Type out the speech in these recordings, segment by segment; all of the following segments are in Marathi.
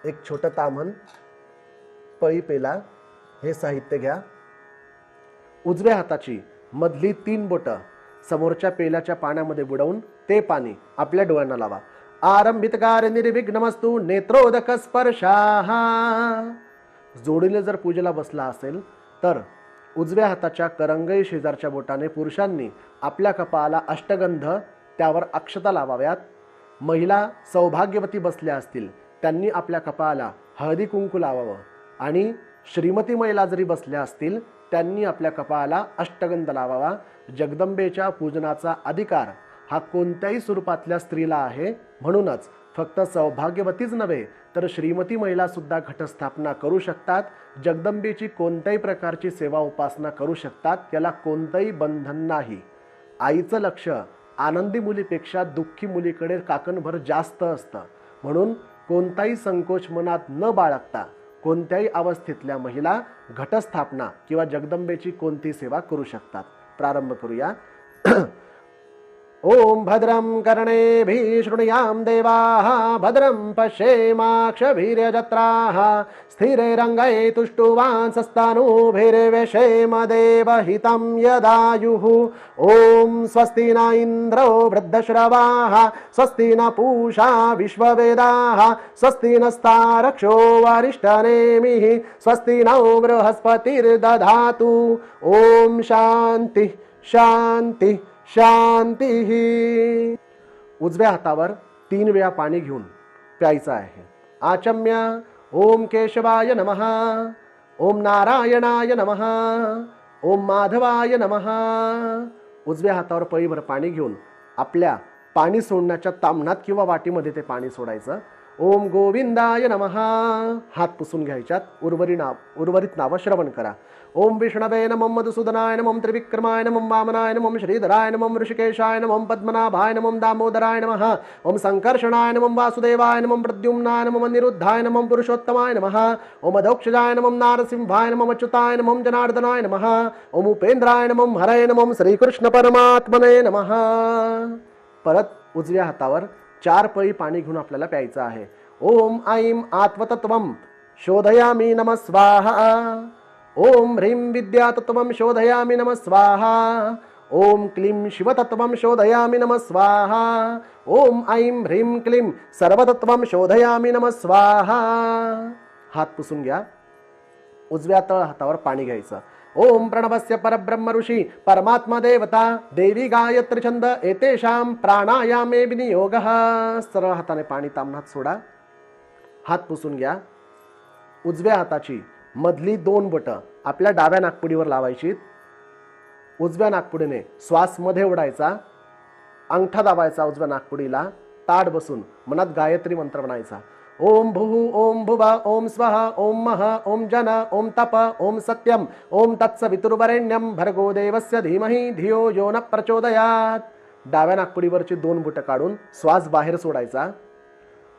एक छोटं ताम्हण, पळी पेला, हे साहित्य घ्या. उजव्या हाताची मधली 3 बोटं समोरच्या पेल्याच्या पाण्यामध्ये बुडवून ते पाणी आपल्या डोळ्यांना लावा. आरंभितकार निर्विघ्नमस्तु नेत्रोदक स्पर्शाः. जोडीने जर पूजेला बसला असेल तर उजव्या हाताच्या करंगई शेजारच्या बोटाने पुरुषांनी आपल्या कपाळाला अष्टगंध, त्यावर अक्षता लावाव्यात. महिला सौभाग्यवती बसल्या असतील त्यांनी आपल्या कपाळाला हळदी कुंकू लावावं आणि श्रीमती महिला जरी बसल्या असतील त्यांनी आपल्या कपाळाला अष्टगंध लावावा. जगदंबेच्या पूजनाचा अधिकार हा कोणत्याही स्वरूपातल्या स्त्रीला आहे, म्हणूनच फक्त सौभाग्यवतीच नव्हे तर श्रीमती महिला सुद्धा घटस्थापना करू शकतात. जगदंबेची कोणत्याही प्रकारची सेवा उपासना करू शकतात, त्याला कोणतंही बंधन नाही. आईचं लक्ष आनंदी मुलीपेक्षा दुःखी मुलीकडे काकणभर जास्त असतं, म्हणून कोणताही संकोच मनात न बाळगता कोणत्याही अवस्थेतल्या महिला घटस्थापना किंवा जगदंबेची कोणती सेवा करू शकतात. प्रारंभ करूया. ओम भद्रं कर्णेभिः शृणुयाम देवाः भद्रं पश्येमाक्षभिर्यजत्राः स्थिरैरङ्गैः तुष्टुवांसस्तनूभिर्व्यशेम देवहितं यदायुः. ओम स्वस्ति न इन्द्रो वृद्धश्रवाः स्वस्ति न पूषा विश्ववेदाः स्वस्ति नस्तारक्षो वरिष्ठनेमिः स्वस्ति नो बृहस्पतिर्दधातु. ओम शांति शांति शांती. उजव्या हातावर 3 वेळा पाणी घेऊन प्यायचं आहे. आचम्य ओम केशवाय नमः, ओम नारायणाय नमः, ओम माधवाय नमः. उजव्या हातावर पळीभर पाणी घेऊन आपल्या पाणी सोडण्याच्या ताम्हणात किंवा वाटीमध्ये ते पाणी सोडायचं. ओम गोविंदाय नमः. हात पुसून घ्यायच्यात. उर्वरित नावं श्रवण करा. ओम विष्णवे नमः, मधुसूदनाय नमः, त्रिविक्रमाय नमः, वामनाय नमः, श्रीधराय नमः, ऋषिकेशाय नमः, पद्मनाभाय नमः, दामोदराय नमः. ओम संकर्षणाय नमः, वासुदेवाय नमः, प्रद्युम्नाय नमः, निरुद्धाय नमः, पुरुषोत्तमाय नमः. ओम अधोक्षजाय नमः, नारसिंहाय नमः, अच्युताय नमः, जनार्दनाय नमः. ओम उपेंद्राय नमः, हरये नमः, श्रीकृष्ण परमात्मने नमः. परत उजव्या हातावर 4 पळी पाणी घेऊन आपल्याला प्यायचं आहे. ओम ऐं आत्मतत्वं शोधयामि नमः स्वाहा. ओम ह्रीं विद्यातत्वं शोधयामि नमः स्वाहा. ओम क्लीं शिवतत्वं शोधयामि नमः स्वाहा. ओम ऐं ह्रीं क्लीं सर्वतत्वं शोधयामि नमः स्वाहा. हात पुसून घ्या. उजव्या तळ हातावर पाणी घ्यायचं. ओम प्रणवस्य परब्रह्म ऋषी परमात्मा देवता देवी गायत्री छंद एतेषां प्राणायामे विनियोगः. सरळ हाताने पाणी ताम्हणात सोडा. हात पुसून घ्या. उजव्या हाताची मधली 2 बोटं आपल्या डाव्या नाकपुडीवर लावायची. उजव्या नाकपुडीने श्वास मध्ये ओढायचा, अंगठा दाबायचा उजव्या नाकपुडीला, ताड बसून मनात गायत्री मंत्र म्हणायचा. ओम भुः ओम भुवः ओम स्वः ओम मः ओम जन ओम तप ओम सत्यम ओम तत्सवितुर्वरेण्यं भर्गो देवस्य धीमहि धियो यो न प्रचोदयात्. डाव्या नाकपुडीवरची 2 बोटं काढून श्वास बाहेर सोडायचा.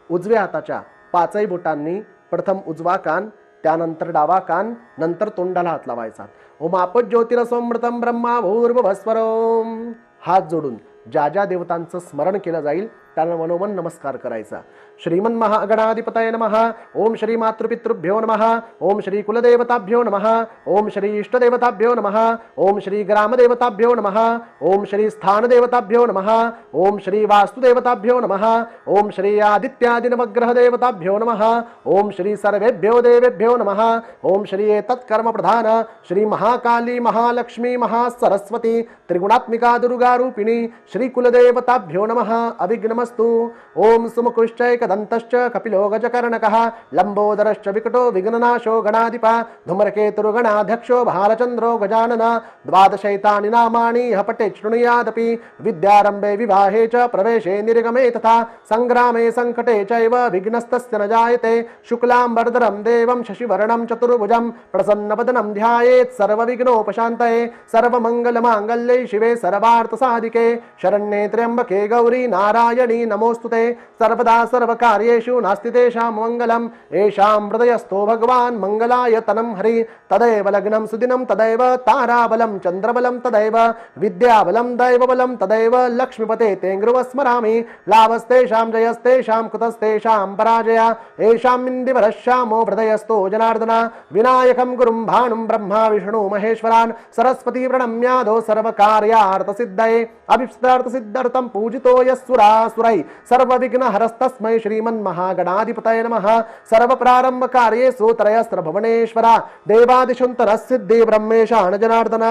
उजव्या हाताच्या 5ही बोटांनी प्रथम उजवा कान, त्यानंतर डावा कान, नंतर तोंडाला हात लावायचा. ओम आपज्योतिरसोमृतं ब्रह्मा भूर्भुवस्वरोम. हात जोडून ज्या ज्या देवतांचं स्मरण केलं जाईल त्यांना मनोमन नमस्कार करायचा. श्रीमन महागणाधिपतये नमः. ओम श्री मातृपितृभ्यो नमः. ओम श्री कुलदेवताभ्यो नमः. ओम श्री इष्टदेवताभ्यो नमः. ओम श्री ग्रामदेवताभ्यो नमः. ओम श्री स्थानदेवताभ्यो नमः. ओम श्री वास्तुदेवताभ्यो नमः. ओम श्री आदित्यादि नवग्रह देवताभ्यो नमः. ओम श्री सर्वेभ्यो देवेभ्यो नमः. ओम श्री एतत्कर्म प्रधान श्री महाकाली महालक्ष्मी महासरस्वती त्रिगुणात्मिका दुर्गा रूपिणी श्री कुलदेवताभ्यो नमः. अभिघ्नमस्तु. ओम सुमुखुश्चैकदन्तश्च कपिलो गजकर्णकः लंबोदरश्च विकटो विघ्ननाशो गणाधिपा धूमरकेतुर्गणाध्यक्षो भालचन्द्रो गजानन. 12 नामानि यः पठेत् शृणुयादपि विद्यारम्भे विवाहे च प्रवेशे निर्गमे तथा संग्रामे संकटे चैव विघ्नस्तस्य न जायते. शुक्लाम्बरधरं देवं शशिवर्णं चतुर्भुजं प्रसन्नवदनं ध्यायेत् सर्वविघ्नोपशान्तये. सर्वमङ्गलमाङ्गल्ये शिवे सर्वार्थसाधिके शरण्ये त्र्यम्बके गौरी नारायणी तस्मै नमोस्तुते सर्वदा सर्वकार्येषु नास्ति तेषां मंगलम् येषां हृदयस्थो भगवान् मंगलाय तनं हरि तदैव लग्नं सुदिनं तदैव ताराबलं चन्द्रबलं तदैव विद्याबलं दैवबलं तदैव लक्ष्मीपते तेङ्गुरुव स्मरामि लाभस्तेषां जयस्तेषां कुतस्तेषां पराजया येषां इन्दिवरश्यामो हृदयस्थो जनार्दन विनायकं गुरुं भानुं ब्रह्मा विष्णु महेश्वरान् सरस्वती प्रणम्यादो सर्वकार्यार्थसिद्धये अभीष्टार्थसिद्धर्थं पूजितो यस्सुरासुरैः सर्वविघ्नहरस्तस्मै श्रीमन्महागणाधिपतये नमः सर्वप्रारम्भकार्येषु त्रयस्त्रभुवनेश्वरा देवादिशुन्तरसिद्धि ब्रह्मेशान जनार्दन।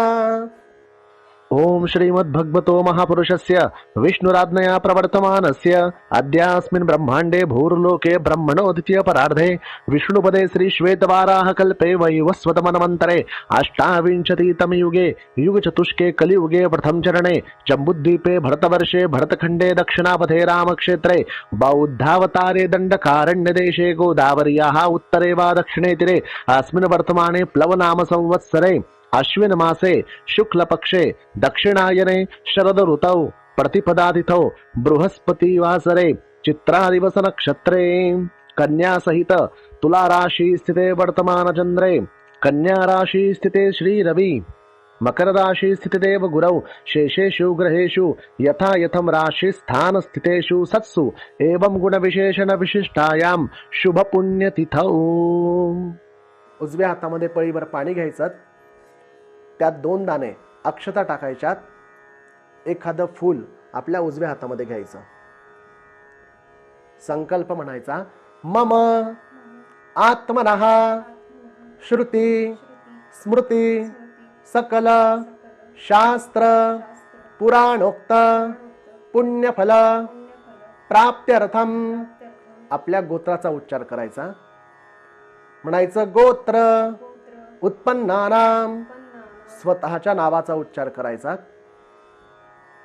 ओम श्रीमद्भगवतो महापुरुषस्य विष्णुराज्ञया प्रवर्तमानस्य अद्यास्मिन् ब्रह्माण्डे भूर्लोके ब्रह्मणोऽद्वितीय परार्धे विष्णुपदे श्री श्वेतवाराह कल्पे वैवस्वतमन्वन्तरे अष्टाविंशतितमे युगे युगचतुष्के कलियुगे प्रथम चरणे जम्बुद्वीपे भरतवर्षे भरतखण्डे दक्षिणापथे रामक्षेत्रे बौद्धावतारे दण्डकारण्यदेशे गोदावर्याः उत्तरे वा दक्षिणे तीरे अस्मिन् वर्तमाने प्लवनाम संवत्सरे अश्विन मासे शुक्ल पक्षे दक्षिणायने शरद ऋतौ प्रतिपदातिथौ बृहस्पति वासरे चित्रा दिवस नक्षत्रे कन्या सहित तुला राशि स्थिते वर्तमान चंद्रे कन्या राशि स्थिते श्री रवि मकर राशि स्थिते देव गुरौ शेषेषु ग्रहेषु यथा यथम राशि स्थान स्थितेषु सत्सु एवं गुण विशेषण विशिष्टायां शुभ पुण्य तिथौ। उजव्या हातामध्ये पळीवर पाणी घ्यायचं, त्यात 2 दाणे अक्षता टाकायच्यात, एखादं फूल आपल्या उजव्या हातामध्ये घ्यायचं, संकल्प म्हणायचा मम आत्मनः श्रुती स्मृती सकल शास्त्र पुराणोक्त पुण्यफल प्राप्त्यर्थम। आपल्या गोत्राचा उच्चार करायचा, म्हणायचं गोत्र उत्पन्नानाम, स्वतःच्या नावाचा उच्चार करायचा,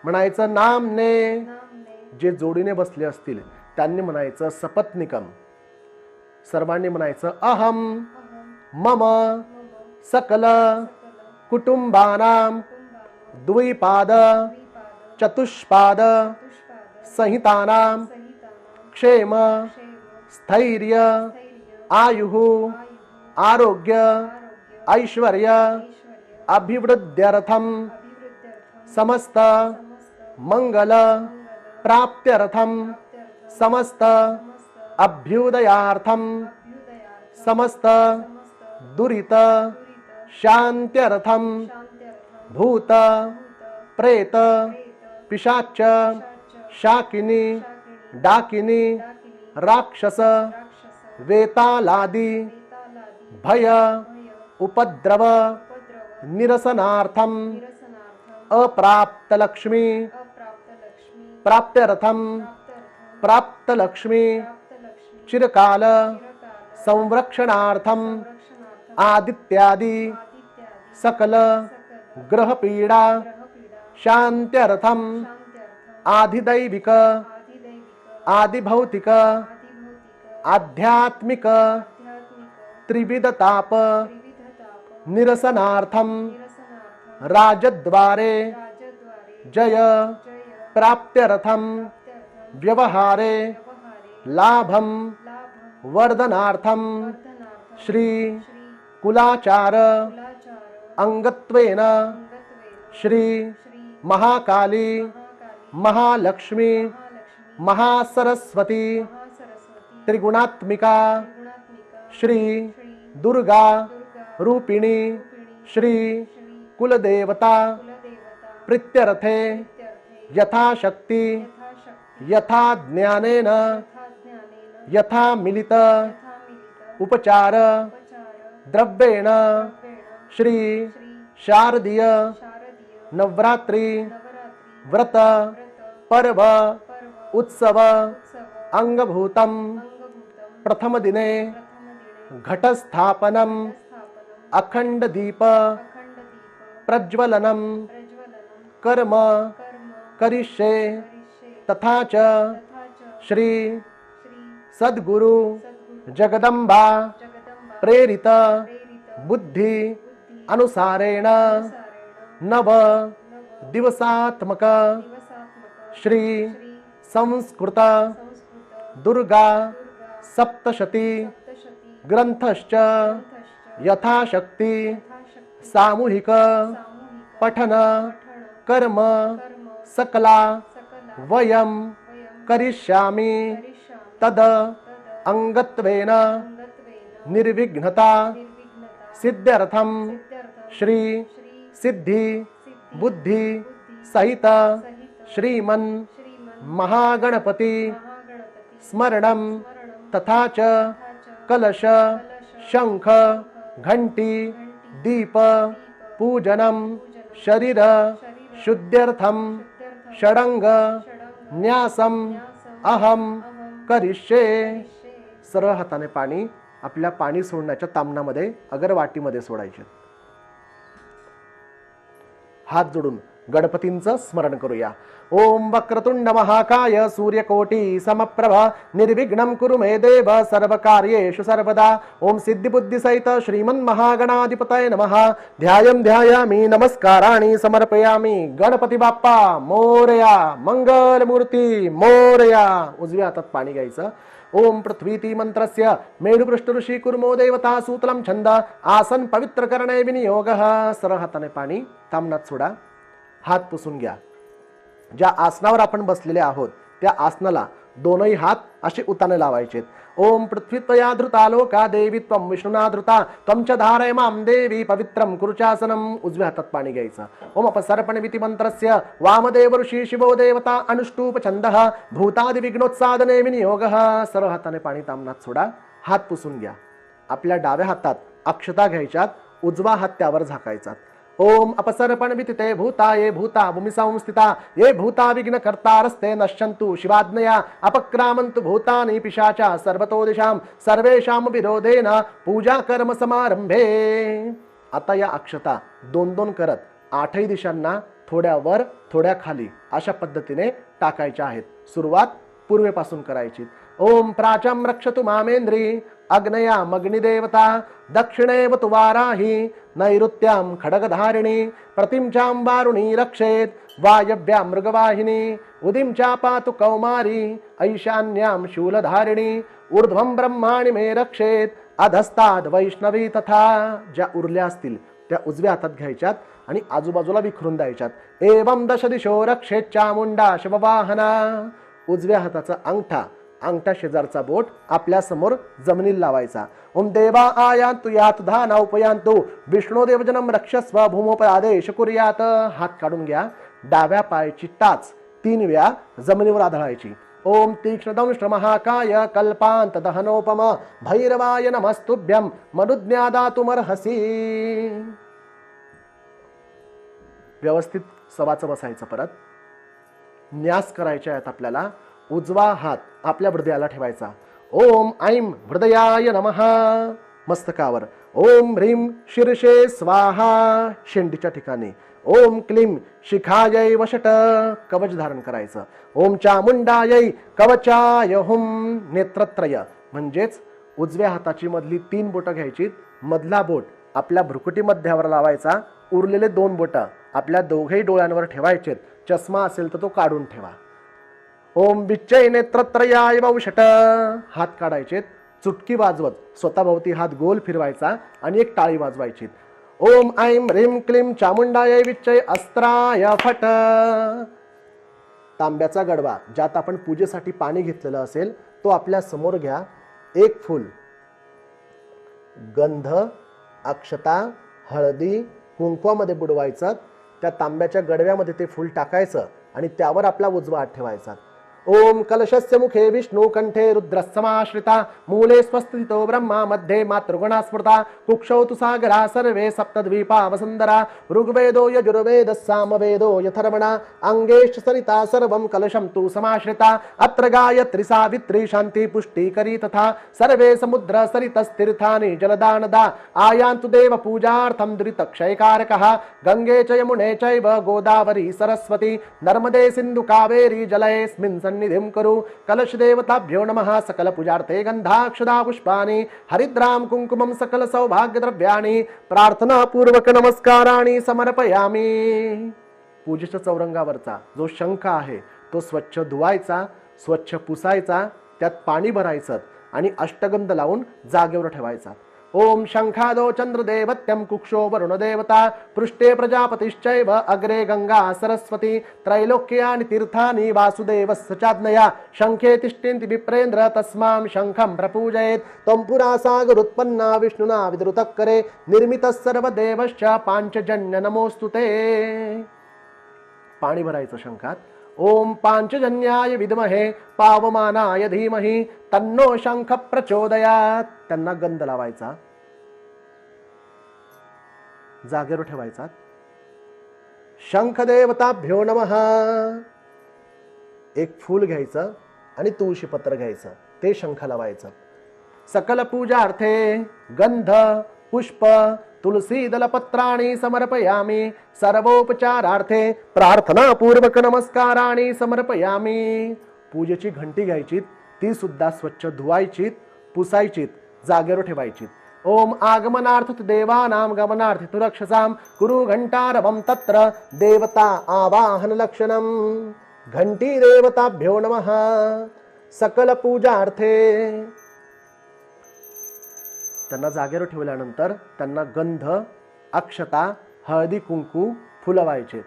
म्हणायचं नामने, जे जोडीने बसले असतील त्यांनी म्हणायचं सपत्निकम, सर्वांनी म्हणायचं अहम मम सकल कुटुंबानां द्विपाद चतुष्पाद संहितानां क्षेम स्थैर्य आयुः आरोग्य ऐश्वर्य अभिवृद्ध्यर्थम समस्त मंगल प्राप्त्यर्थम समस्त अभ्युदयार्थम समस्त दुरित शांत्यर्थम भूत प्रेत पिशाच शाकिनी डाकिनी राक्षस वेतालादि भय उपद्रव निरसनार्थम अप्राप्त लक्ष्मी प्राप्त्यर्थम प्राप्त लक्ष्मी चिरकाल संरक्षणार्थम आदित्यादि सकल ग्रह पीडा शांत्यर्थम आधिदैविक आदिभौतिक आध्यात्मिक त्रिविधताप निरसनार्थम राजद्वारे जय प्राप्त्यर्थम व्यवहारे लाभम वर्धनार्थम श्री कुलाचार अंगत्वेन श्री महाकाली महालक्ष्मी महासरस्वती त्रिगुणात्मिका श्री दुर्गा रूपिणी श्री कुलदेवता प्रीत्यर्थे यथाशक्ति यथा ज्ञानेन यथा मिलित उपचार द्रव्येण श्री शारदीय नवरात्रि व्रत पर्व उत्सव अंगभूतम प्रथम दिने घटस्थापनम अखंड दीप प्रज्वलनम कर्म करिष्ये तथा च श्री सद्गुरु जगदम्बा प्रेरित बुद्धि अनुसारेण नव दिवसात्मक श्री संस्कृत दुर्गा सप्तशती ग्रंथश्च यथाशक्ती सामूहिक पठन कर्म सकला वयम करिष्यामि तद अंगत्वेन निर्विघ्नता सिद्ध्यर्थम श्री सिद्धि बुद्धि सहित श्रीमन् महागणपति स्मरणं तथा च कलश शंख घंटी दीप पूजनम शरीर शुद्ध्यर्थम षडंग न्यासम अहम करिष्ये. सरळ हाताने पाणी आपल्या पाणी सोडण्याच्या तामणामध्ये अगरवाटीमध्ये सोडायचे. हात जोडून गणपतींचं स्मरण करूया. ओम वक्रतुंड महाकाय सूर्यकोटी समप्रभ निर्विघ्नं कुरु मे देव सर्वकार्येषु सर्वदा. ओम सिद्धिबुद्धी सहित श्रीमन्महागणाधिपतये नमः. ध्यायं ध्यायामि नमस्काराणि समर्पयामि. गणपती बाप्पा मोरया, मंगलमूर्ती मोरया. उजव्या हातात पाणी घ्यायचं. ओम पृथ्वीती मंत्रस्य मेढुपृष्ठ ऋषी कुर्मो देवता सूतलम छंद आसन पवित्र करणे विनियोगः. सरळ हाताने पाणी तामणात सोडा. हात पुसून घ्या. ज्या आसनावर आपण बसलेले आहोत त्या आसनाला दोनही हात असे उताने लावायचे. ओम पृथ्वीत्वया धृता लोका देवी त्वं विष्णुना धृता त्वं च धारय मां देवी पवित्रं कुरुचासनम. उजव्या हातात पाणी घ्यायचं. ओम अपसर्पण विती मंत्रस्य वामदेव ऋषी शिवो देवता अनुष्टूप छंदः भूतादि विघ्नोत्सादने विनियोगः. सरळ हाताने पाणी तामणात सोडा. हात पुसून घ्या. आपल्या डाव्या हातात अक्षता घ्यायच्यात. उजवा हात त्यावर झाकायचा. ओम अपसर्पण वितिते भूता ये भूता भूमि संस्थिता ये भूता विघ्न कर्तारस्ते नश्यन्तु शिवाज्ञया अपक्रामन्तु भूतानि पिशाचा सर्वतो दिशां सर्वेषां विरोधेन पूजा कर्म समारंभे. आता या अक्षता दोन दोन करत आठही दिशांना थोड्या वर थोड्या खाली अशा पद्धतीने टाकायच्या आहेत. सुरुवात पूर्वेपासून करायची. ओम प्राचम रक्षतु मामेंद्री अग्नया मग्निदेवता दक्षिणेव तु वाराही नैऋत्यां खडगधारिणी प्रतिमचां वारुणी रक्षेत वायव्यां मृगवाहिनी उदिं चापातु कौमारी ऐशान्यां शूलधारिणी ऊर्ध्वं ब्रह्माणि मे रक्षेत अधस्ताद वैष्णवी तथा. ज्या उरल्या असतील त्या उजव्या हातात घ्यायच्यात आणि आजूबाजूला विखरून द्यायच्यात. एवं दश दिशो रक्षेत चामुंडा शिववाहना. उजव्या हाताचा अंगठा शेजारचा बोट आपल्या समोर जमिनीला लावायचा. ओम देवा आयांतु यात धाना उपयांतु विष्णू देवजनम रक्षस्व भूमोपरादेश कुर्यात. हात काढून घ्या. डाव्या पायाची टाच 3 वेळा जमिनीवर आदळायची. ओम तीक्ष्णदंष्ट्र महाकाय कल्पांत दहनोपम भैरवाय नमस्तुभ्यं मनुज्ञादातुमर्हसी. व्यवस्थित सवाचं बसायचं. परत न्यास करायचे आहेत आपल्याला. उजवा हात आपल्या हृदयाला ठेवायचा. ओम ऐं हृदयाय नमः मस्तकावर. ओम ह्रीं शीर्षे स्वाहा शेंडीच्या ठिकाणी. ओम क्लीं शिखायै वषट कवच धारण करायचं. ओम चामुंडायै कवचाय हुम नेत्रत्रय म्हणजेच उजव्या हाताची मधली 3 बोटं घ्यायची. मधला बोट आपल्या भ्रुकुटी मध्यावर लावायचा. उरलेले 2 बोटं आपल्या दोघेही डोळ्यांवर ठेवायचे. चष्मा असेल तर तो काढून ठेवा. ओम विच्चय नेत्रत्रयाय वषट. हात काढायचे. चुटकी वाजवत स्वतःभोवती हात गोल फिरवायचा आणि एक टाळी वाजवायची. ओम ऐं ह्रीं क्लीं चामुंडाय विच्चय अस्त्राय फट. तांब्याचा गडवा ज्यात आपण पूजेसाठी पाणी घेतलेलं असेल तो आपल्या समोर घ्या. 1 फूल गंध अक्षता हळदी कुंकवामध्ये बुडवायचं. त्या तांब्याच्या गडव्यामध्ये ते फूल टाकायचं आणि त्यावर आपला उजवा हात ठेवायचा. ओम कलशस्य मुखे विष्णु कंठे रुद्रसमाश्रिता मूले स्वस्थितो ब्रह्मा मध्ये मातृगुणा स्मृता कुक्षौ तु सागरा सर्वे सप्तद्वीपा वसुंधरा ऋग्वेदो यजुर्वेदः सामवेदो यथर्वणा अंगेश सरिता सर्वं कलशं तु समाश्रिता अत्र गायत्री सावित्री शांति पुष्टिकरी तथा सर्वे समुद्र सरितस्तीर्थानि जलदानदा आयान्तु देव पूजार्थं दुरितक्षयकारकः गंगे च यमुने चैव गोदावरी सरस्वती नर्मदे सिंधु कावेरी जलेऽस्मिन् सन्निधिं कुरु कलश देवताभ्यो नमः सकल पूजार्थे गंधाक्षदा पुष्पाणि हरिद्राम कुंकुमं सकल सौभाग्य द्रव्याणि प्रार्थना पूर्वक नमस्काराणि समर्पयामि. पूजेच्या चौरंगावरचा जो शंख आहे तो स्वच्छ धुवायचा. स्वच्छ पुसायचा, त्यात पाणी भरायचं आणि अष्टगंध लावून जागेवर ठेवायचा. ओम शंखादो चंद्रदेवत्यम कुक्षो वरुणदेवता पृष्ठे प्रजापतिश्चैव अग्रे गंगा सरस्वती त्रैलोक्यानि तीर्थानि वासुदेवस्य चाज्ञया शंखे तिष्ठन्ति विप्रेन्द्र तस्मां शंखं प्रपूजयेत्. त्वं पुरा सागरोत्पन्ना विष्णुना विद्रुतकरे निर्मितः सर्वदेवश्च पांचजन्य नमोस्तुते. पाणी भरायचं शंखात. ओम पांचजन्याय विद्महे पावमानाय धीमहि तन्नो शंख प्रचोदयात. त्यांना गंध लावायचा, जागेवर ठेवायचा. शंख देवताभ्यो नमः. एक फूल घ्यायचं आणि तुळशी पत्र घ्यायचं, ते शंख लावायचं. सकल पूजार्थे गंध पुष्प तुलसी दलपत्राणि समर्पयामि. सर्वोपचारार्थे प्रार्थना पूर्वक नमस्काराणि समर्पयामि. पूजेची घंटी घ्यायची, ती सुद्धा स्वच्छ धुवायची, पुसायची, जागेवर ठेवायची. ओम आगमनार्थ देवानां गमनार्थ तु रक्षसां कुरु घंटारवं तत्र देवता आवाहन लक्षणम. घंटी देवताभ्यो नमः. सकल पूजार्थे त्यांना जागेवर ठेवल्यानंतर त्यांना गंध, अक्षता, हळदी कुंकू फुलवायचे.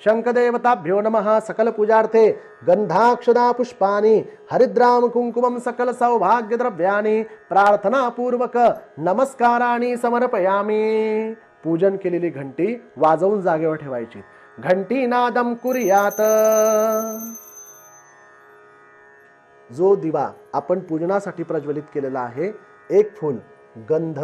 शंखदेवताभ्यो नमः. सकल पूजार्थे गंधाक्षदा पुष्पानि हरिद्राम कुंकुमं सकल सौभाग्य द्रव्यानि प्रार्थना पूर्वक नमस्काराणि समर्पयामि. पूजन केलेली घंटी वाजवून जागेवर ठेवायची. घंटी नादम कुर्यात. जो दिवा आपण पूजनासाठी प्रज्वलित केलेला आहे, एक फूल गंध,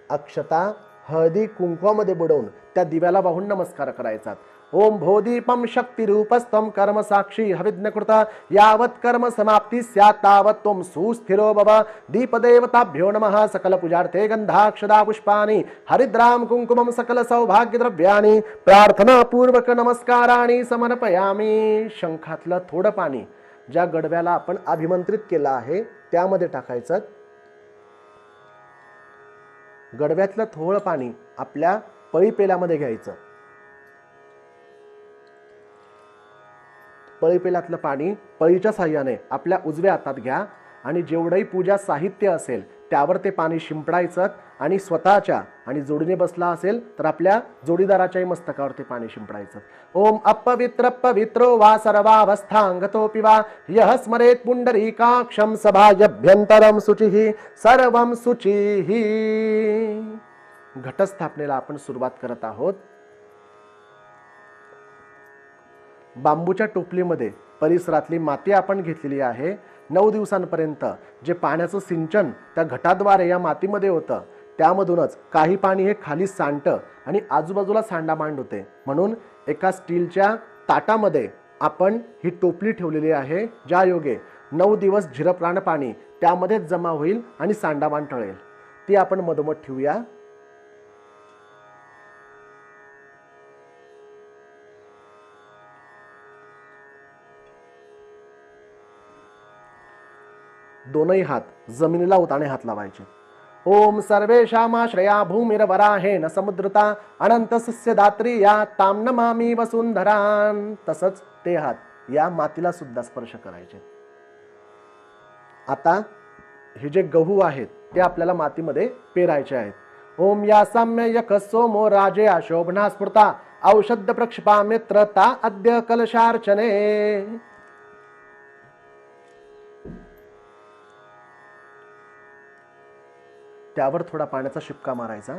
अक्षता, हळदी कुंकवामध्ये बुडवून त्या दिव्याला वाहून नमस्कार करायचा. ओम भोदीपम शक्तिरूपस्तम कर्म साक्षी हविज्ञकृत यावत् कर्म समाप्ती स्यात् तावत् त्वं सुस्थिरो भव. दीपदेवताभ्यो नमः. सकल पूजार्थे गंधाक्षदा पुष्पानि हरिद्राम कुंकुमं सकल सौभाग्य द्रव्यानि प्रार्थना पूर्वक नमस्काराणि समर्पयामि. शंखातलं थोडं पाणी ज्या गडव्याला आपण अभिमंत्रित केलं आहे त्यामध्ये टाकायचं. गडव्यातलं थोडं पाणी आपल्या पळी पेल्यामध्ये घ्यायचं. पळी पेल्यातलं पाणी पळीच्या साह्याने आपल्या उजव्या हातात घ्या आणि जेवढंही पूजा साहित्य असेल त्यावर ते पाणी शिंपडायचं आणि स्वतःच्या आणि जोडीने बसला असेल तर आपल्या जोडीदाराच्याही मस्तकावर ते पाणी शिंपडायचं. ओम अपवित्र पवित्रो वा सर्वावस्थांगतो पिवा यः स्मरेत् पुंडरीकाक्षं सभायभ्यंतरं शुचिः सर्वं शुचिः. घटस्थापनेला आपण सुरुवात करत आहोत. बांबूच्या टोपलीमध्ये परिसरातली माती आपण घेतलेली आहे. 9 दिवसांपर्यंत जे पाण्याचं सिंचन त्या घटाद्वारे या मातीमध्ये होतं त्यामधूनच काही पाणी हे खाली सांडतं आणि आजूबाजूला सांडामांड होते. म्हणून एका स्टीलच्या ताटामध्ये आपण ही टोपली ठेवलेली आहे, ज्या योगे 9 दिवस झिरप्राण पाणी त्यामध्येच जमा होईल आणि सांडामांड टळेल. ती आपण मधोमध ठेवूया. दोनही हात जमिनीला उताने हात लावायचे. ओम सर्वेषामाश्रया भूमिरवराहेन समुद्रता अनंतसस्य दात्री या ताम नमामि वसुंधरान. तसंच ते हात या मातीला सुद्धा स्पर्श करायचे. आता हे जे गहू आहेत ते आपल्याला मातीमध्ये पेरायचे आहेत. ओम या साम्ययक सोमो राजे अशोभना स्मृता औषध प्रक्षिपा मित्रता अद्य कलशार्चने. त्यावर थोडा पाण्याचा शिपका मारायचा.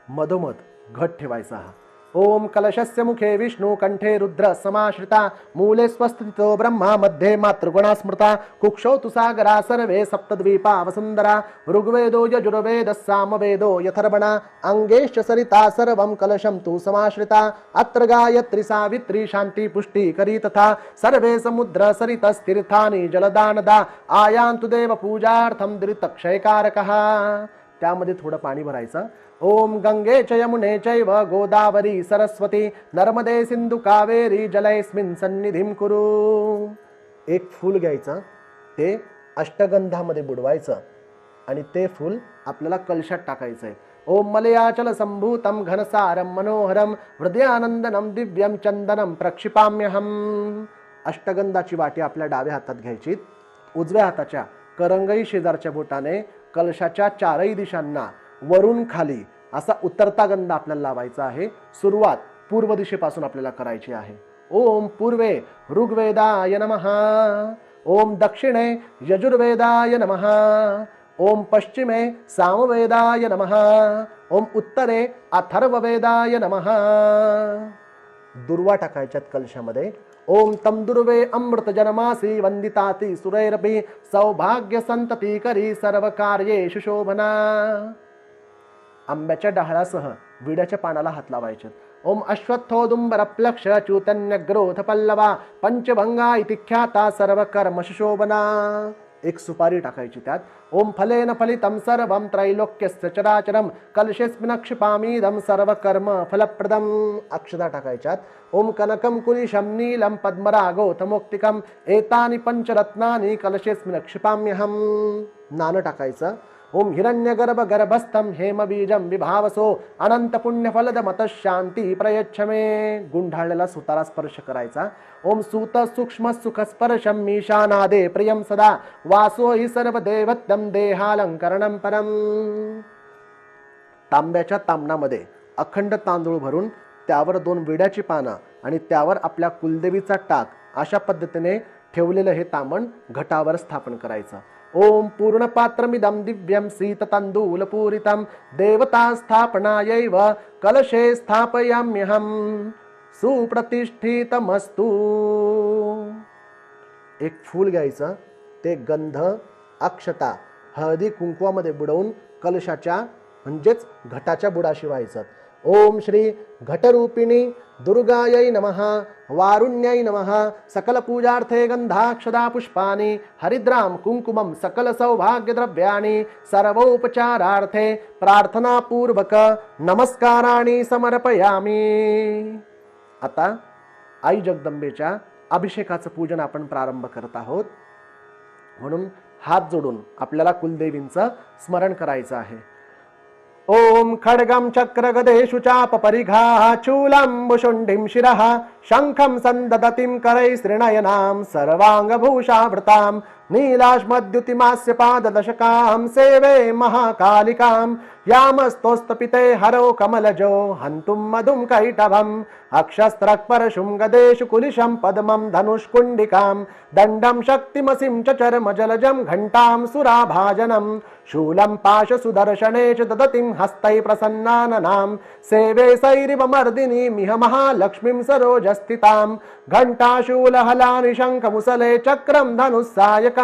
मधोमध घट ठेवायचा. हा ओम कलशस्य मुखे विष्णु कंठे रुद्र समाश्रिता मूले स्वस्थितो ब्रह्मा मध्ये मातृगुणा स्मृता कुक्षौ तु सागरा सर्वे सप्तद्वीपा वसुंधरा ऋग्वेदो यजुर्वेदः सामवेदो यथर्वणा अंगेश्च सरिता सर्वं कलशं तु समाश्रिता अत्र गायत्री सावित्री शांति पुष्टि करी तथा सर्वे समुद्र सरितस्तीर्थानि जलदानदा आयान्तु देव पूजार्थं दृतक्षयकारकः. त्यामध्ये थोडं पाणी भरायचं. ओम गंगे च यमुने चैव गोदावरी सरस्वती नर्मदे सिंधु कावेरी जलेस्मिन् सन्निधिं कुरु. एक फूल घ्यायचं, ते अष्टगंधामध्ये बुडवायचं आणि ते फूल आपल्याला कलशात टाकायचं आहे. ओम मलयाचल संभूतं घनसारं मनोहरं हृदयानंदनं दिव्यं चंदनं प्रक्षिपाम्यहम्. अष्टगंधाची वाटी आपल्या डाव्या हातात घ्यायची. उजव्या हाताच्या करंगई शेजारच्या बोटाने कलशाच्या चारही दिशांना वरून खाली असा उतरता गंध आपल्याला लावायचा आहे. सुरुवात पूर्व दिशेपासून आपल्याला करायची आहे. ओम पूर्वे ऋग्वेदाय नमः. ओम दक्षिणे यजुर्वेदाय नमः. ओम पश्चिमे सामवेदाय नमः. ओम उत्तरे अथर्ववेदाय नमः. दुर्वा टाकायच्यात कलशामध्ये. ओम तम दुर्वे अमृत जनमासी वंदिताती सुरैरपि सौभाग्य संतती करी सर्व कार्येषु शोभना. आंब्याच्या डहाळासह विड्याच्या पानाला हात लावायचे. ओम अश्वत्थोदुंबर प्लक्ष चूतन्य ग्रोथ पल्लवा पंचभंगा इति ख्याता सर्व कर्म शोभना. एक सुपारी टाकायची त्यात. ओम फलेन फलितं सर्वं त्रैलोक्यस्य चराचरं कलशेस्मिन् क्षिपामीदं सर्व कर्म फलप्रदं. अक्षता टाकायच्यात. ओम कनकं कुलिशं नीलं पद्मरागोथमोक्तिकं एतानि पंचरत्नानि कलशेस्मिन् क्षिपाम्यहं. नाणं टाकायचं. ओम हिरण्यगर्भ गर्भस्थं हेमबीजं विभावसो अनंत पुण्यफलद मत शांती प्रयच्छ मे. गुंढाळलेला सुतारा स्पर्श करायचा. ओम सूत सूक्ष्म सुख स्पर्शं मीशानादे प्रियं सदा वासो हि सर्वदेवत्यं देहालंकरणं परम. तांब्याच्या तामणामध्ये अखंड तांदूळ भरून त्यावर 2 विड्याची पानं आणि त्यावर आपल्या कुलदेवीचा टाक अशा पद्धतीने ठेवलेलं हे तामण घटावर स्थापन करायचं. ओम पूर्णपात्रमिदं दिव्यं शीततंदूलपूरितं देवता स्थापनायैव कलशे स्थापयाम्यहं सुप्रतिष्ठितमस्तु. एक फूल घ्यायचं. ते गंध अक्षता हळदी कुंकवामध्ये बुडवून कलशाच्या म्हणजेच घटाच्या बुडाशी व्हायचं. ओम श्री घटरूपिणी दुर्गायै नमः. वारुण्याय नमः. सकल पूजार्थे गंधाक्षदा पुष्पाणि हरिद्राम कुंकुमं सकल सौभाग्य द्रव्याणि सर्वोपचारार्थे प्रार्थनापूर्वक नमस्काराणि समर्पयामि. आता आई जगदंबेच्या अभिषेकाचं पूजन आपण प्रारंभ करत आहोत. म्हणून हात जोडून आपल्याला कुलदेवींचं स्मरण करायचं आहे. ओम खड्गं चक्र गदेषु चाप परिघाः चूलं भुशुण्डिं शिरः शंखं संददतिं करैः श्रीनयनां सर्वांगभूषावृतां नीलाश्मद्युतिमास्य पाददशकां सेवे महाकालिकां यामस्तोस्तपिते हरो कमलजो हन्तुं मधुं कैटभम् अक्षस्त्रक्परशुं गदेषु कुलिशं पद्मं धनुष्कुण्डिकां दण्डं शक्तिमसिं च चर्मजलजं घण्टां सुराभाजनं शूलं पाशसुदर्शने च ददतिं हस्तै प्रसन्नाननां सेवे सैरिव मर्दिनीमिह महालक्ष्मीं सरोजस्थितां घण्टाशूलहलानि शङ्खमुसले चक्रं धनुस्सायकं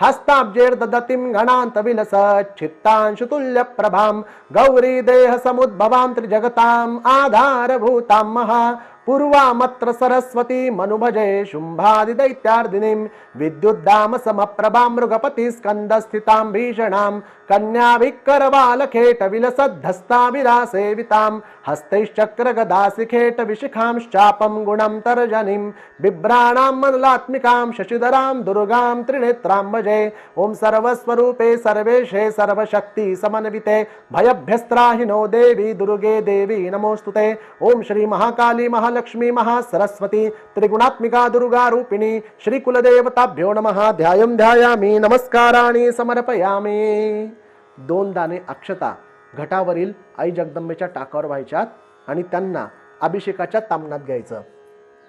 हस्ताब्जेर्ददतिं गणान्तविलसच्चित्तांशुतुल्यप्रभां गौरी देह समुद्भवां त्रिजगताम् आधारभूतां महा पूर्वामत्र सरस्वती मनुभजे शुंभादि दैत्यार्दिनीं विद्युद्दाम समप्रभां मृगपति स्कंदस्थितां भीषणां कन्याभिक्करवालखेट विलसद्धस्ताभिरासेवितां हस्तैश्चक्रगदासिखेट विशिखांश्चापं गुणं तर्जनीं बिभ्राणां मनलात्मिकां शशिधरां दुर्गां त्रिनेत्रां भजे. ओम सर्वस्वरूपे सर्वेशे सर्वशक्ति समन्विते भयभ्यस्त्राहिनो देवी दुर्गे देवी नमोस्तुते. ओम श्री महाकाली महालक्ष्मी महासरस्वती त्रिगुणात्मिका दुर्गा रूपिणी श्री कुलदेवताभ्यो नमः. ध्यायं ध्यायामि नमस्काराणि समर्पयामि. 2 दाणे अक्षता घटावरील आई जगदंबेच्या टाकावर व्हायच्यात आणि त्यांना अभिषेकाच्या तामणात घ्यायचं.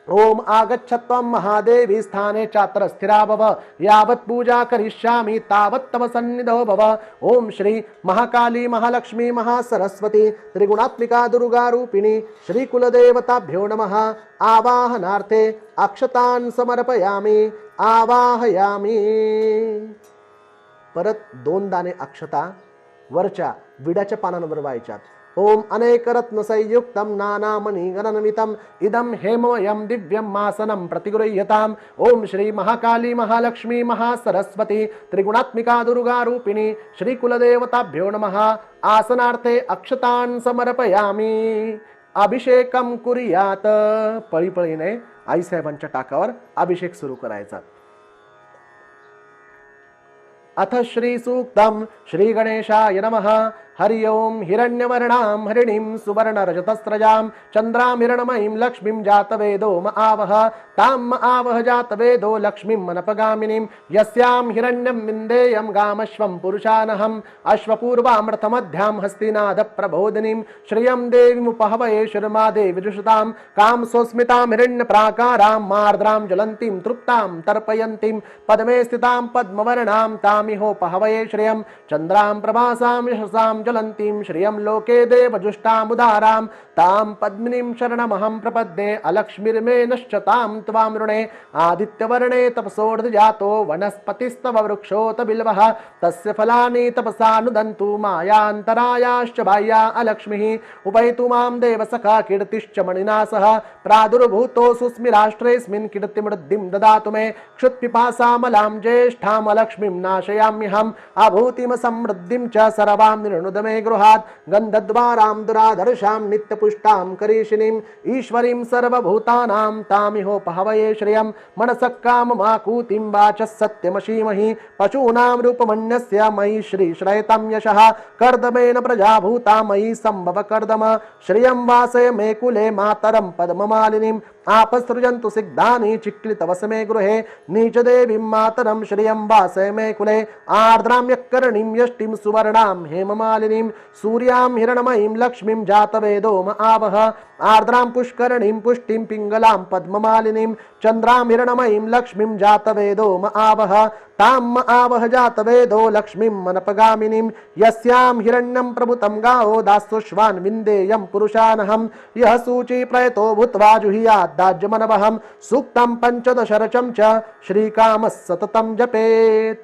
ओम आगच्छत्वं महादेवी स्थाने चात्र स्थिरा भव यावत् पूजा करिष्यामि तावत् तव सन्निधौ भव. ओम श्री महाकाली महालक्ष्मी महासरस्वती त्रिगुणात्मिका दुर्गा रूपिणी श्री कुलदेवताभ्यो नमः. आवाहनार्थे अक्षतान् समर्पयामि. आवाहयामि. परत 2 दाणे अक्षता वरच्या विड्याच्या पानांवर व्हायच्यात. ओम अनेक रत्न संयुक्तं नानामणि गणनमितं इदं हेममयं दिव्यं मासनं प्रतिगृह्यताम्. ओम श्री महाकाली महालक्ष्मी महासरस्वती त्रिगुणात्मिका दुर्गा रूपिणी श्री कुलदेवताभ्यो नमः. आसनार्थे अक्षतान् समर्पयामि. अभिषेकं कुर्यात. पळीपळीने आईसाहेबांच्या टाकावर अभिषेक सुरू करायचा. अथ श्री सूक्तम श्री गणेशाय नमः. हरि ओम हिरण्यवर्णां हरिणीं सुवर्णरजतस्रजां चन्द्रां हिरण्मयीं लक्ष्मीं जातवेदो म आवह तां म आवह जातवेदो लक्ष्मीं मनपगामिनीं यस्यां हिरण्यं विन्देयं गामश्वं पुरुषानहम् अश्वपूर्वामृतमध्यां हस्तिनादप्रबोधिनीं श्रियं देवीमुपहवये शर्मा देवी जुषतां कां सोस्मितां हिरण्यप्राकारां मार्द्रां ज्वलन्तीं तृप्तां तर्पयन्तीं पद्मे स्थितां पद्मवर्णां तामिहोपहवये श्रियं चन्द्रां प्रभासां यशसां ज्वलन्तीं श्रियं लोके देवजुष्टामुदारां तां पद्मिनीं शरणमहं प्रपद्ये अलक्ष्मीर्मे नश्चतां त्वामृणे आदित्यवर्णे तपसोर्धजातो वनस्पतिस्तव वृक्षोत बिल्वः तस्य फलानि तपसानुदन्तु मायान्तरायाश्च बाह्या अलक्ष्मीः उपैतु मां देवसखा कीर्तिश्च मणिना सह प्रादुर्भूतो सुस्मिराष्ट्रेऽस्मिन् कीर्तिमृद्धिं ददातु मे क्षुत्पिपासामलां ज्येष्ठाम् अलक्ष्मीं नाशयाम्यहम् अभूतिं समृद्धिं च सर्वां निर्णुद मे गृहात् गन्धद्वारां दुराधर्षां नित्यपुष्टां करीशिनीम् ईश्वरीं सर्वभूतानां तामिहोपहवये श्रियं मनसः काममाकूतिं वाचः सत्यमशीमहि पशूनां रूपमन्यस्य मयि श्रीश्रयतां यशः कर्दमेन प्रजाभूता मयि सम्भव कर्दम श्रियं वासय मे कुले मातरं पद्ममालिनीं आपसृजन्तु सिग्धानि चिक्लितवसमे गृहे नीचदेवीं मातरं श्रियं वासय मे कुले आर्द्रां यक्कर्णीं यष्टिं सुवर्णां हेममालिनीं सूर्यां हिरण्मयीं लक्ष्मीं जातवेदो म आवह आर्द्रां पुष्करणीं पुष्टिं पिङ्गलां पद्ममालिनीं चन्द्रां हिरण्मयीं लक्ष्मीं जातवेदो म आवह तां म आवह जातवेदो लक्ष्मीं मनपगामिनीं यस्यां हिरण्यं प्रभुतं गावो दास्योश्वान् विन्देयं पुरुषानहं यः सूची प्रयतो भूत्वा जुहियात् दाज्यमनवहं सूक्तं पञ्चदशरचं च श्रीकामः सततं जपेत्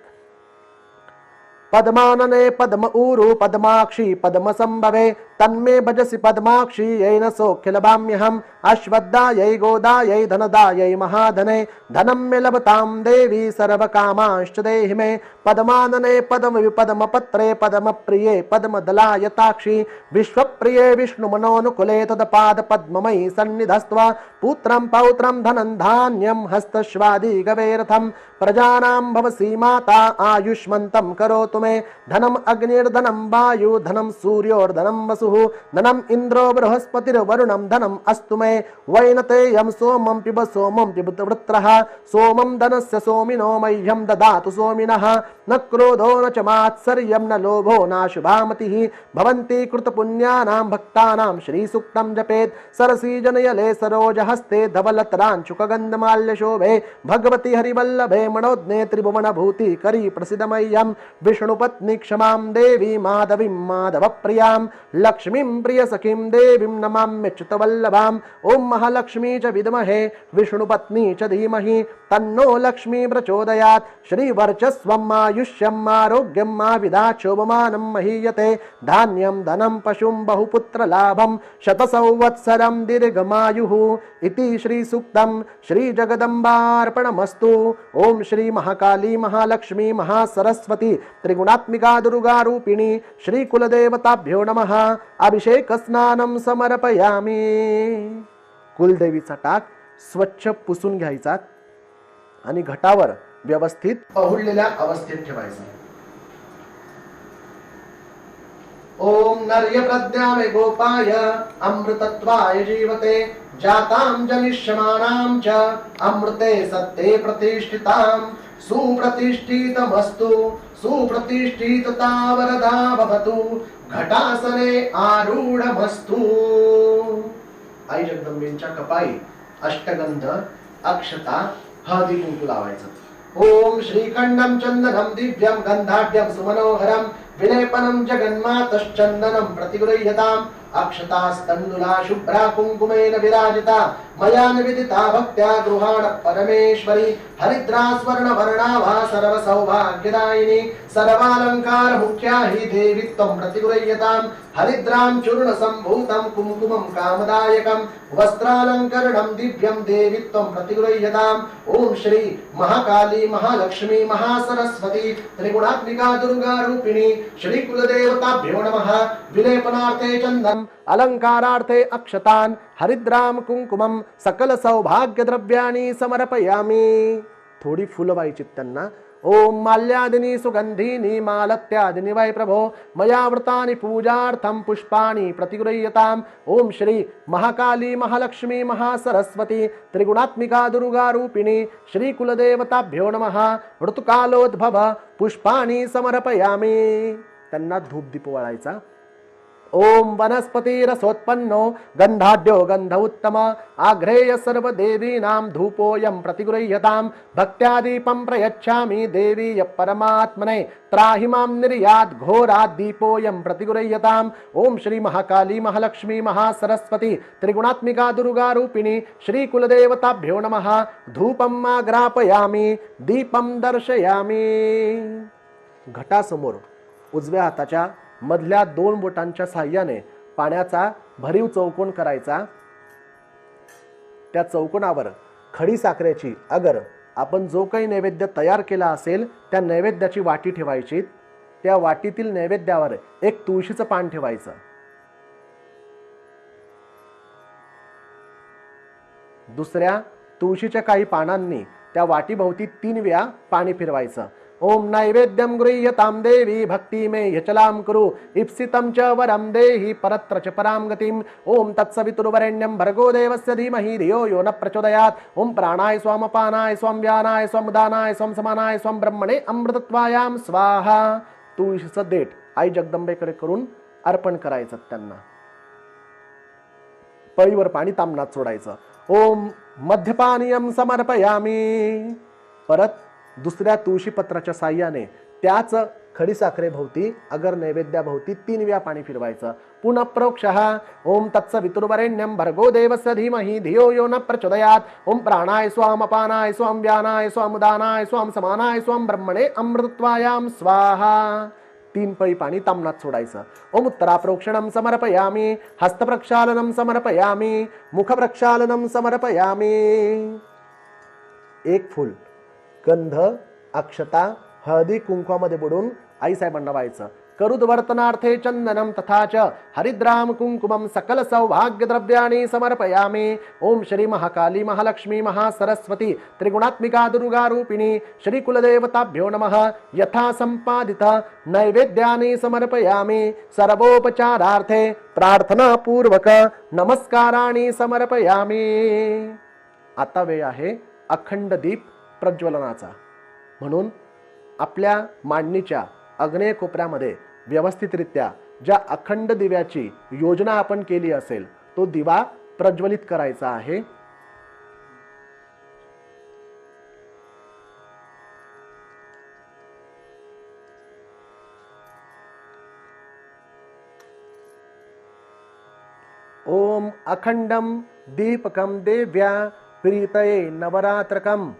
पद्मानने पद्म ऊरु पद्माक्षी पद्म संभवे तन्मे भजसि पद्माक्षी येन सौख्यलभाम्यहम् अश्वत्थायै गोदायै धनदायै महाधने धनं मे लभतां देवी सर्वकामांश्च देहि मे पद्मानने पद्मपत्रे पद्मप्रिये पद्मदलायताक्षी विश्वप्रिये विष्णुमनोनुकुले तदपाद पद्ममयी सन्निधस्त्वा पुत्रं पौत्रं धनं धान्यं हस्तश्वादि गवेरथं प्रजानां भवसि माता आयुष्मन्तं करोतु मे धनम् अग्निर्धनं वायु धनं सूर्योर्धनं वसुः धनम् इन्द्रो बृहस्पतिर्वरुणं धनम् अस्तु मे वैनतेयं सोमं पिब सोमं पिबत वृत्रः सोमं धनस्य सोमिनो मह्यं ददातु सोमिनः न क्रोधो न च मात्सर्यं न लोभो नाशुभामतिः भवन्ति कृतपुण्यानां भक्तानां श्रीसूक्तं जपेत् सरसी जनयले सरोजहस्ते धवलतराञ्चुकगन्धमाल्यशोभे भगवति हरिवल्लभे मनोज्ञे त्रिभुवनभूति करी प्रसिद्धमह्यं विष्णुपत्नी क्षमां देवी माधवीं माधवप्रियां लक्ष्मीं प्रियसखीं देवीं नमाम्यच्युतवल्लभाम् ॐ महालक्ष्मी च विद्महे विष्णुपत्नी च धीमहि तन्नो लक्ष्मी प्रचोदयात् श्रीवर्चस्वम् आयुष्यम् आरोग्यम् आविदात् शोभमानं महीयते धान्यं धनं पशुं बहुपुत्रलाभं शतसंवत्सरं दीर्घमायुः इति श्रीसूक्तं श्रीजगदम्बार्पणमस्तु। ॐ श्री महाकाली महालक्ष्मी महासरस्वती त्रिगुणात्मिका दुर्गा रूपिणी श्रीकुलदेवताभ्यो नमः। अभिषेक स्नानं समर्पयामि। कुलदेवीचा टाक स्वच्छ पुसून घ्यायचा आणि घटावर व्यवस्थित पहुडलेल्या अवस्थेत ठेवायचा। ओम नर्य प्रज्ञावे गोपाय अमृतत्वाय जीवते जातां जनिष्यमानां च अमृते सत्ते प्रतिष्ठितां सुप्रतिष्ठितमस्तु सुप्रतिष्ठितता वरदा भवतु घटासने आरूढमस्तु। आई जगदंबेच्या कपाळी अष्टगंध अक्षता हळदी कुंकू लावायचं। ओम श्रीखंडं चंदनं दिव्यं गंधाढ्यं सुमनोहरं विलेपनं जगन्मातश्चंदनं प्रतिगृह्यताम् अक्षतास्तंडुला शुभ्रा कुंकुमेन विराजिता मया निवेदिता भक्त्या गृहाण परमेश्वरी हरिद्रा स्वर्ण वर्णाभा सर्व सौभाग्यदायिनी सर्वालंकार मुख्या हि देवी त्वं प्रतिगृह्यताम् हरिद्रां चूर्ण संभूतं कुंकुमं कामदायकं वस्त्रालंकरणं दिव्यं देवी त्वं प्रतिगृह्यताम्। ओम श्री महाकाली महालक्ष्मी महासरस्वती त्रिगुणात्मिका दुर्गा रूपिणी श्री कुलदेवताभ्यो नमः। विलेपनार्थे चंदन अलंकारार्थे अक्षतान् हरिद्राम कुंकुमं सकल सौभाग्य द्रव्यानि समर्पयामि। थोडी फुलं व्हायची त्यांना ओम माल्यादिनी सुगंधीनी मालत्यादिनी वै प्रभो मया व्रतानि पूजार्थं पुष्पाणि प्रतिगृह्यताम्। ओम श्री महाकाली महालक्ष्मी महासरस्वती त्रिगुणात्मिका दुर्गा रूपिणी श्री कुलदेवताभ्यो नमः। ऋतुकालोद्भव पुष्पाणि समर्पयामि। त्यांना धूप दीप वाळायचा। ओम वनस्पती रसोत्पन्नो गंधाढ्यो गंध उत्तम आघ्रेय सर्व देवीनां धूपोऽयं प्रतिगृह्यतां। भक्त्यादीपं प्रयच्छामि देवी परमात्मने त्राहि मां निर्यात् घोरात् दीपोऽयं प्रतिगृह्यताम्। ओम श्री महाकाली महालक्ष्मी महासरस्वती त्रिगुणात्मिका दुर्गा रूपिणी श्री कुलदेवताभ्यो नमः। धूपम् आग्रापयामि दीपं दर्शयामि। घटासमोर उजव्या हाताच्या मधल्या 2 बोटांच्या साहाय्याने पाण्याचा भरीव चौकोन करायचा। त्या चौकोनावर खडी साखरेची अगर आपण जो काही नैवेद्य तयार केला असेल त्या नैवेद्याची वाटी ठेवायची। त्या वाटीतील नैवेद्यावर एक तुळशीचं पान ठेवायचं। दुसऱ्या तुळशीच्या काही पानांनी त्या वाटीभोवती 3 वेळा पाणी फिरवायचं। ओम नैवेद्यं गृह्यतां देवी भक्ति मे ह्यचलां कुरु इप्सितं च वरं देहि परत्र च परां गतिम्। ओम तत्सवितुर्वरेण्यं भर्गो देवस्य धीमहि धियो यो न प्रचोदयात्। ओम प्राणाय स्वाम अपानाय स्वाम व्यानाय स्वाम उदानाय स्वाम समानाय स्वाम ब्रह्मणे अमृतत्वायां स्वाहा। तुळशीचं देठ आई जगदंबेकडे करून अर्पण करायचं। त्यांना पळीवर पाणी तांबणात सोडायचं। ओम मध्यपानीयं समर्पयामि। परत दुसऱ्या तुळशी पत्राच्या साह्याने त्याच खडीसाखरेभोवती अगर नैवेद्याभोवती 3 वेळा पाणी फिरवायचं। पुनः प्रोक्षः ओम तत्सवितुर्वरेण्यं भर्गो देवस्य धीमहि धियो यो न प्रचोदयात्। ओम प्राणाय स्वाम अपानाय स्वाम व्यानाय स्वाम उदानाय स्वाम समानाय स्वाम ब्रह्मणे अमृतत्वायां स्वाहा। 3 पळी पाणी तांबणात सोडायचं। ओम उत्तराप्रोक्षणं समर्पयामि हस्तप्रक्षालनं समर्पयामि मुखप्रक्षालनं समर्पयामि। 1 फूल गंध अक्षता हळदी कुंकवामध्ये बुडून आईसाहेबांना व्हायचं। करुद्वर्तनार्थे चंदनं तथा च हरिद्राम कुंकुमं सकल सौभाग्य द्रव्याणि समर्पयामि। ओम श्री महाकाली महालक्ष्मी महासरस्वती त्रिगुणात्मिका दुर्गा रूपिणी श्री कुलदेवताभ्यो नमः। यथा संपादित नैवेद्यानि समर्पयामि सर्वोपचारार्थे प्रार्थना पूर्वक नमस्काराणि समर्पयामि। आता वेळ आहे अखंड दीप प्रज्वलनाचा। म्हणून आपल्या मांडणीच्या आग्नेय कोपऱ्यामध्ये व्यवस्थितरित्या ज्या अखंड दिव्याची योजना आपण केली असेल तो दिवा प्रज्वलित करायचा आहे। ओम अखंडम दीपकम देव्या प्रीतये नवरात्रकम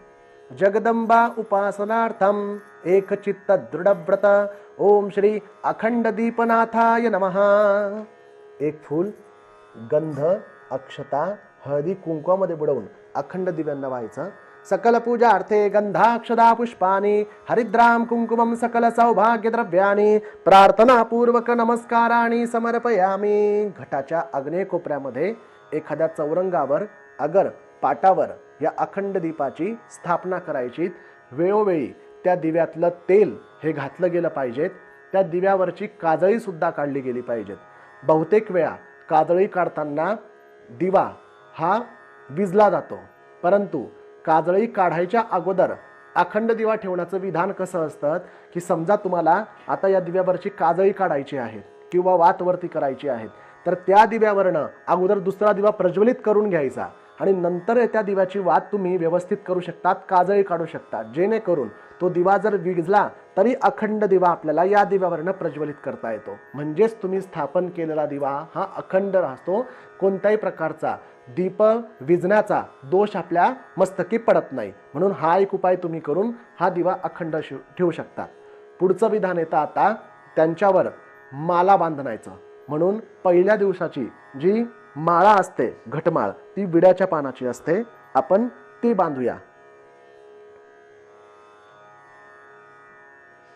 जगदंबा उपासनार्थम एकचित्त दृढव्रत। ओम श्री अखंड दीपनाथाय नमः। 1 फूल गंध अक्षता हळदी कुंकवामध्ये बुडवून अखंड दिव्यांना व्हायचं। सकल पूजार्थे गंधाक्षदा पुष्पानि हरिद्राम कुंकुमं सकल सौभाग्य द्रव्याणि प्रार्थना पूर्वक नमस्काराणि समर्पयामि। घटाच्या आग्नेय कोपऱ्यामध्ये एखाद्या चौरंगावर अगर पाटावर या अखंड दीपाची स्थापना करायची। वेळोवेळी त्या दिव्यातलं तेल हे घातलं गेलं पाहिजेत। त्या दिव्यावरची काजळी सुद्धा काढली गेली पाहिजेत। बहुतेक वेळा काजळी काढताना दिवा हा विजला जातो, परंतु काजळी काढायच्या अगोदर अखंड दिवा ठेवण्याचं विधान कसं असतं की समजा तुम्हाला आता या दिव्यावरची काजळी काढायची आहे किंवा वातवरती करायची आहे, तर त्या दिव्यावरनं अगोदर दुसरा दिवा प्रज्वलित करून घ्यायचा आणि नंतर त्या दिव्याची वात तुम्ही व्यवस्थित करू शकतात, काजळी काढू शकता, जेणेकरून तो दिवा जर विझला तरी अखंड दिवा आपल्याला या दिव्यावरनं प्रज्वलित करता येतो। म्हणजेच तुम्ही स्थापन केलेला दिवा हा अखंड राहतो, कोणत्याही प्रकारचा दीप विझण्याचा दोष आपल्या मस्तकी पडत नाही। म्हणून हा एक उपाय तुम्ही करून हा दिवा अखंड ठेवू शकता। पुढचं विधान येतं आता त्यांच्यावर माला बांधण्याचं। म्हणून पहिल्या दिवसाची जी माळा असते घटमाळ ती विड्याच्या पानाची असते, आपण ती बांधूया।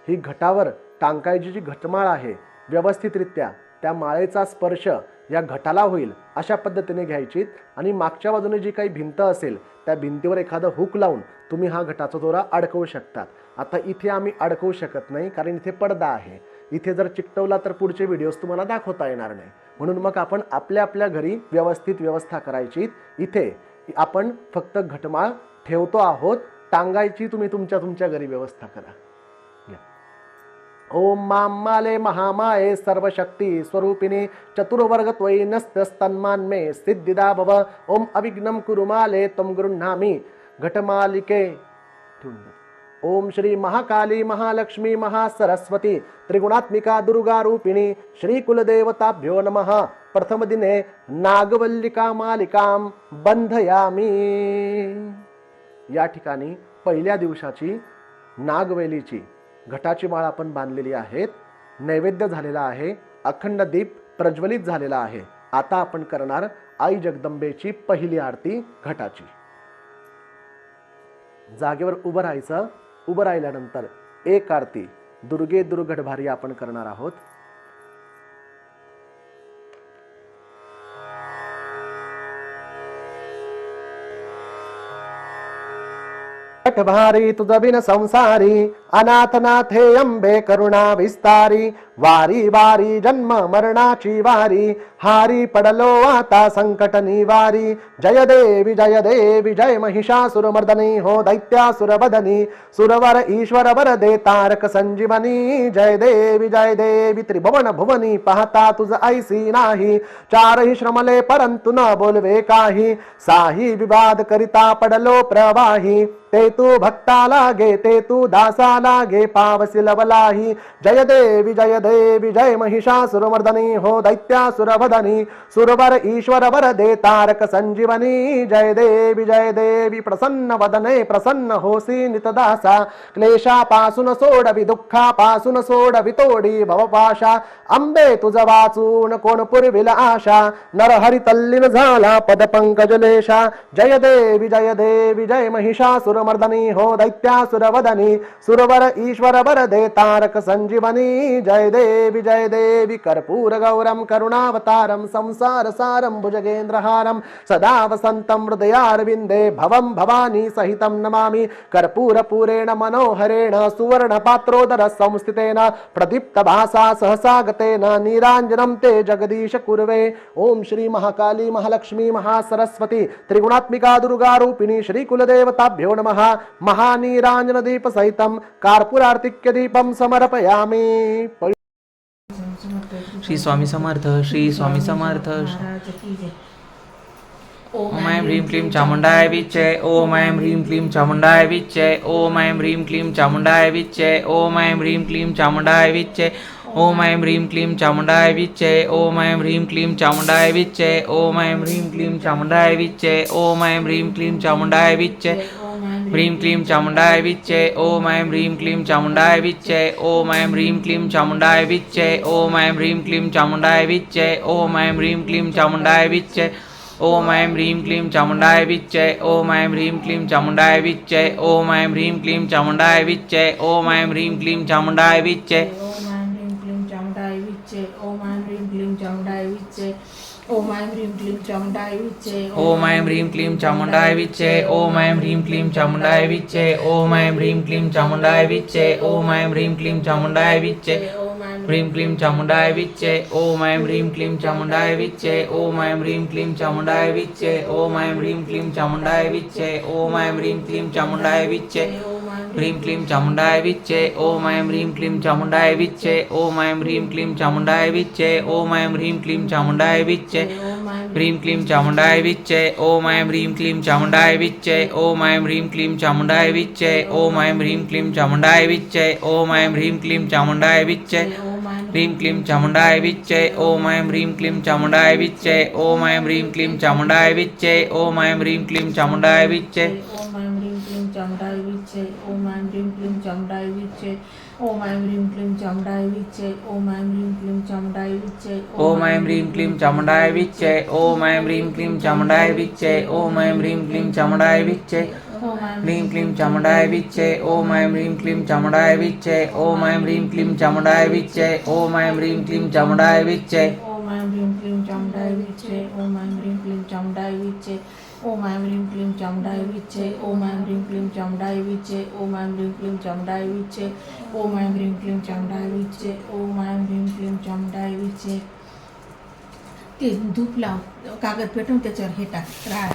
ही घटावर टांकायची जी घटमाळ आहे व्यवस्थितरित्या त्या माळेचा स्पर्श या घटाला होईल अशा पद्धतीने घ्यायची आणि मागच्या बाजूने जी काही भिंत असेल त्या भिंतीवर एखादं हुक लावून तुम्ही हा घटाचा दोरा अडकवू शकतात. आता इथे आम्ही अडकवू शकत नाही कारण इथे पडदा आहे. इथे जर चिकटवला तर पुढचे व्हिडिओज तुम्हाला दाखवता येणार नाही. म्हणून मग आपण आपल्या आपल्या घरी व्यवस्थित व्यवस्था करायची. इथे आपण फक्त घटमाळ ठेवतो आहोत, टांगायची तुम्ही तुमच्या तुमच्या घरी व्यवस्था करा. ओम मामाले महामाये सर्वशक्ती स्वरूपिणी चतुर्वर्ग त्वयि नस्तस्तन्मान्मे सिद्धिदा भव. ओम अविघ्नं कुरु माले त्वं गृह्णामि घटमालिके. ओम श्री महाकाली महालक्ष्मी महासरस्वती त्रिगुणात्मिका दुर्गा रूपिणी श्री कुलदेवताभ्यो नमः. प्रथम दिने नागवल्लिका मालिकां बंधयामी. या ठिकाणी पहिल्या दिवसाची नागवेलीची घटाची माळ आपण बांधलेली आहे. नैवेद्य झालेला आहे, अखंड दीप प्रज्वलित झालेला आहे. आता आपण करणार आई जगदंबेची पहिली आरती घटाची. जागेवर उभं राहायचं. उभं राहिल्यानंतर एक आरती दुर्गे दुर्घटभारी आपण करणार आहोत. घटभारी तुझ बिन संसारी अनाथनाथे अंबे करुणा विस्तारी. वारी वारी जन्म मरणाची वारी हारी पडलो आता संकट निवारी. जय देवी जय महिषासुर मर्दनी हो दैत्यासुर बदनी सुरवर ईश्वर वर दे तारक संजीवनी. जय देवी त्रिभुवन भुवनी पाहता तुझ ऐसी नाही. चारही श्रमले परंतु न बोलवे काही साही विवाद करिता पडलो प्रवाही. ते तू भक्ता लागे ते तू दासा लागे पावसी लवलाही. जय देवी जय महिषासुर मर्दनी हो दैत्यासुर वदनी सुरवर ईश्वर वर दे तारक संजीवनी. जय देवी प्रसन्न वदने प्रसन्न होसी नितदासा. क्लेशापासून सोडवी दुःखापासून सोडवी तोडी भवपाशा. अंबे तुझ वाचून कोण पुरविल आशा नरहरी तल्लीन झाला पद पंकजलेशा. जय देवी जय महिषासुर मर्दनी हो दैत्यासुर वदनी सुरवर ईश्वर वर दे तारक संजीवनी. जय देवी कर्पूर गौरम करुणावतारम संसार सारम भुजगेंद्रहारम सदा वसंतम हृदयारविंदे भवम भवानी सहितं नमामि. कर्पूर पूरेण मनोहरेण सुवर्ण पात्रोदर संस्थितेन प्रदीप्त भासा सहसा गतेन नीरांजनं ते जगदीश कुर्वे. ओम श्री महाकाली महालक्ष्मी महासरस्वती त्रिगुणात्मिका दुर्गा रूपिणी श्री कुलदेवताभ्यो नमः. महानीरांजन दीप सहितं कर्पूरार्तिक्य दीपं समर्पयामि. श्री स्वामी समर्थ. श्री स्वामी समर्थ. ओम ऐं ह्रीं क्लीं चामुण्डाय विच्चे. ओम ऐं ह्रीं क्लीं चामुण्डाय विच्चे. ओम ऐं ह्रीं क्लीं चामुण्डाय विच्चे. ओम ऐं ह्रीं क्लीं चामुण्डाय विच्चे. ओम ऐं ह्रीं क्लीं चामुण्डाय विच्चे. ओम ऐं ह्रीं क्लीं चामुण्डाय विच्चे. ओम ऐं ह्रीं क्लीं चामुण्डाय विच्चे. ओम ऐं ह्रीं क्लीं चामुण्डाय विच्चे. ह्रीं क्लीं चामुण्डाय विच्चे. ओम ऐं ह्रीं क्लीं चामुण्डाय विच्चे. ओम ऐं ह्रीं क्लीं चामुण्डाय विच्चे. ओम ऐं ह्रीं क्लीं चामुण्डाय विच्चे. ओम ऐं ह्रीं क्लीं चामुण्डाय विच्चे. ओम ऐं ह्रीं क्लीं चामुण्डाय विच्चे. ओम ऐं ह्रीं क्लीं चामुण्डाय विच्चे. ओम ऐं ह्रीं क्लीं चामुण्डाय विच्चे. ओम ऐं ह्रीं क्लीं चामुण्डाय विच्चे. ओम ऐं ह्रीं क्लीं चामुण्डाय विच्चे. ओम ऐं ह्रीं क्लीं चामुण्डाय विच्चे. ओम ऐं ह्रीं क्लीं चामुण्डाय विच्चे. ओम ऐं ह्रीं क्लीं चामुण्डाय विच्चे. ओम ऐं ह्रीं क्लीं चामुण्डाय विच्चे. ओम ऐं ह्रीं क्लीं चामुण्डाय विच्चे. ह्रीं क्लीं चामुण्डाय विच्चे. ओम ऐं ह्रीं क्लीं चामुण्डाय विच्चे. ओम ऐं ह्रीं क्लीं चामुण्डाय विच्चे. ओम ऐं ह्रीं क्लीं चामुण्डाय विच्चे. ओम ऐं ह्रीं क्लीं चामुण्डाय विच्चे. ह्रीं क्लीं चामुण्डाय विच्चे. ओम ऐं ह्रीं क्लीं चामुण्डाय विच्चे. ओम ऐं ह्रीं क्लीं चामुण्डाय विच्चे. ओम ऐं ह्रीं क्लीं चामुण्डाय विच्चे. ह्रीं क्लीं चामुण्डाय विच्चे. ओम ऐं ह्रीं क्लीं चामुण्डाय विच्चे. ओम ऐं ह्रीं क्लीं चामुण्डाय विच्चे. ओम ऐं ह्रीं क्लीं चामुण्डाय विच्चे. ओम ऐं ह्रीं क्लीं चामुण्डाय विच्चे. ह्रीं क्लीं चामुण्डाय विच्चे. ओम ऐं ह्रीं क्लीं चामुण्डाय विच्चे. ओम ऐं ह्रीं क्लीं चामुण्डाय विच्चे. ओम ऐं ह्रीं क्लीं चामुण्डाय विच्चे. चामुण्डाय विच्चे. ओम ऐं ह्रीं क्लीं चामुण्डाय विच्चे. ओम ऐं ह्रीं क्लीं चामुण्डाय विच्चे. ओम ऐं ह्रीं क्लीं चामुण्डाय विच्चे. ओम ऐं ह्रीं क्लीं चामुण्डाय विच्चे. ओम ऐं ह्रीं क्लीं चामुण्डाय विच्चे. ओम ऐं ह्रीं क्लीं चामुण्डाय विच्चे. ह्रीं क्लीं चामुण्डाय विच्चे. ओम ऐं ह्रीं क्लीं चामुण्डाय विच्चे. ओम ऐं ह्रीं क्लीं चामुण्डाय विच्चे. ओम ऐं ह्रीं क्लीं चामुण्डाय विच्चे. ओम ऐं ह्रीं क्लीं चामुण्डाय विच्चे ओम ऐं ह्रीं क्लीं चामुण्डाय विच्चे ओम ऐं ह्रीं क्लीं चामुण्डाय विच्चे ओम ऐं ह्रीं क्लीं चामुण्डाय विच्चे ओम ऐं ह्रीं क्लीं चामुण्डाय विच्चे ओम ऐं ह्रीं क्लीं चामुण्डाय विच्चे ओम ऐं ह्रीं क्लीं चामुण्डाय विच्चे ते धूप लाव कागद पेटवून त्याच्यावर हे टाक राळ